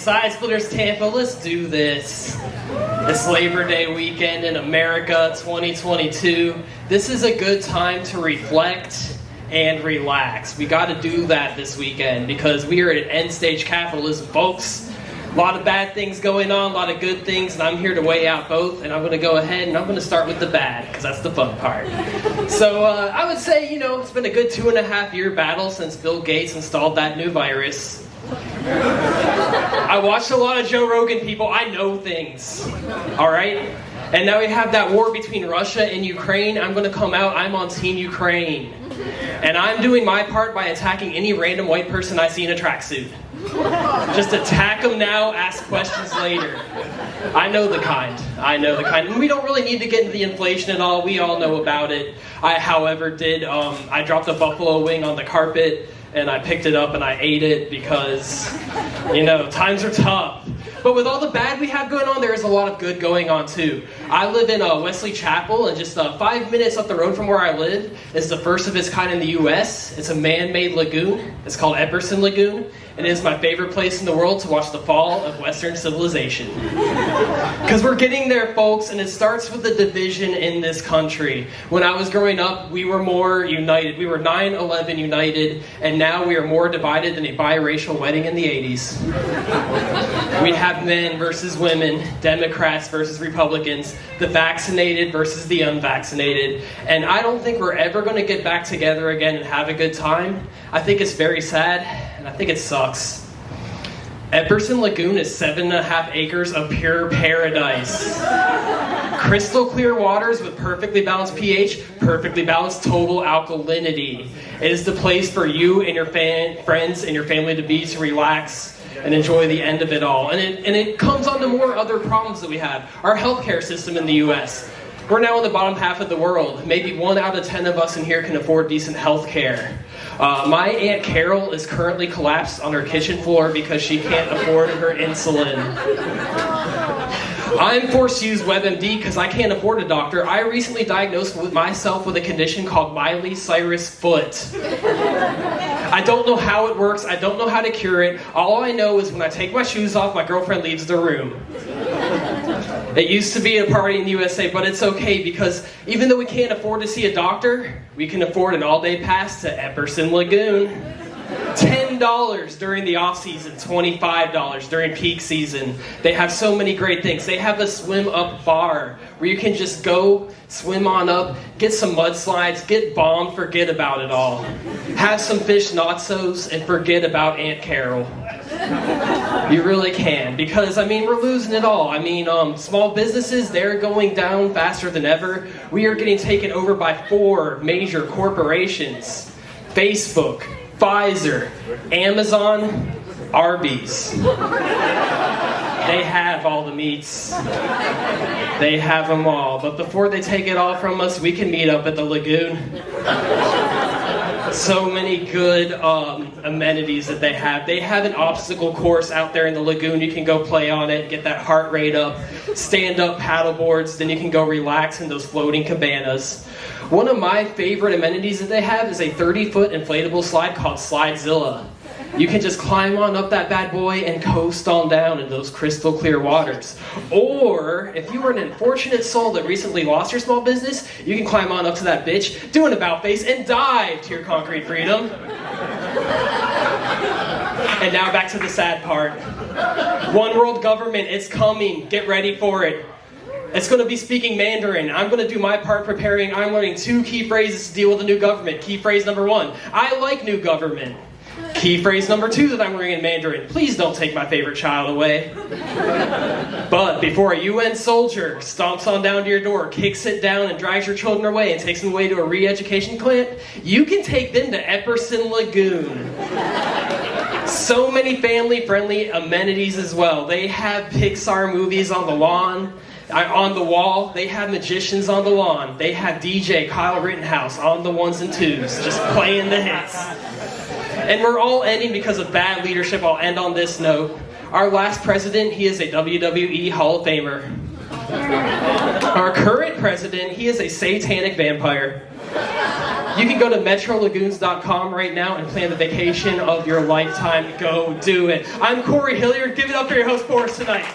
Side Splitters Tampa, let's do this. It's Labor Day weekend in America 2022. This is a good time to reflect and relax. We got to do that this weekend because we are at end stage capitalism, folks. A lot of bad things going on, a lot of good things, and I'm here to weigh out both, and I'm going to go ahead and I'm going to start with the bad, because that's the fun part. So I would say, it's been a good 2.5-year battle since Bill Gates installed that new virus. I watched a lot of Joe Rogan people. I know things, all right? And now we have that war between Russia and Ukraine. I'm going to come out, I'm on Team Ukraine. And I'm doing my part by attacking any random white person I see in a tracksuit. Just attack them now, ask questions later. I know the kind. And we don't really need to get into the inflation and all. We all know about it. I, however, I dropped a buffalo wing on the carpet and I picked it up and I ate it because, times are tough. But with all the bad we have going on, there is a lot of good going on too. I live in Wesley Chapel, and just 5 minutes up the road from where I live is the first of its kind in the U.S. It's a man-made lagoon. It's called Epperson Lagoon, and it is my favorite place in the world to watch the fall of Western civilization. Because we're getting there, folks, and it starts with the division in this country. When I was growing up, we were more united. We were 9/11 united, and now we are more divided than a biracial wedding in the 80s. We have men versus women, Democrats versus Republicans, the vaccinated versus the unvaccinated, and I don't think we're ever going to get back together again and have a good time. I think it's very sad, and I think it sucks. Epperson Lagoon is 7.5 acres of pure paradise. Crystal clear waters with perfectly balanced pH, perfectly balanced total alkalinity. It is the place for you and your friends and your family to be, to relax and enjoy the end of it all. And it comes on to more other problems that we have. Our healthcare system in the U.S. We're now in the bottom half of the world. Maybe 1 out of 10 of us in here can afford decent healthcare. My Aunt Carol is currently collapsed on her kitchen floor because she can't afford her insulin. I'm forced to use WebMD because I can't afford a doctor. I recently diagnosed myself with a condition called Miley Cyrus foot. I don't know how it works. I don't know how to cure it. All I know is when I take my shoes off, my girlfriend leaves the room. It used to be a party in the USA, but it's okay because even though we can't afford to see a doctor, we can afford an all-day pass to Epperson Lagoon. $10 during the off-season, $25 during peak season. They have so many great things. They have a swim-up bar where you can just go, swim on up, get some mudslides, get bombed, forget about it all. Have some fish nachos and forget about Aunt Carol. You really can, because, we're losing it all. Small businesses, they're going down faster than ever. We are getting taken over by 4 major corporations. Facebook, Pfizer, Amazon, Arby's. They have all the meats. They have them all. But before they take it all from us, we can meet up at the lagoon. So many good amenities that they have. They have an obstacle course out there in the lagoon. You can go play on it, get that heart rate up, stand-up paddle boards, then you can go relax in those floating cabanas. One of my favorite amenities that they have is a 30-foot inflatable slide called Slidezilla. You can just climb on up that bad boy and coast on down in those crystal clear waters. Or, if you were an unfortunate soul that recently lost your small business, you can climb on up to that bitch, do an about face, and dive to your concrete freedom. And now back to the sad part. One world government, it's coming. Get ready for it. It's going to be speaking Mandarin. I'm going to do my part preparing. I'm learning 2 key phrases to deal with the new government. Key phrase number 1, I like new government. Key phrase number 2 that I'm learning in Mandarin, please don't take my favorite child away. But before a UN soldier stomps on down to your door, kicks it down and drags your children away and takes them away to a re-education camp, you can take them to Epperson Lagoon. So many family-friendly amenities as well. They have Pixar movies on the lawn. On the wall, they have magicians on the lawn. They have DJ Kyle Rittenhouse on the 1s and 2s, just playing the hits. And we're all ending because of bad leadership. I'll end on this note. Our last president, he is a WWE Hall of Famer. Our current president, he is a satanic vampire. You can go to metrolagoons.com right now and plan the vacation of your lifetime. Go do it. I'm Corey Hillyard. Give it up for your host for us tonight.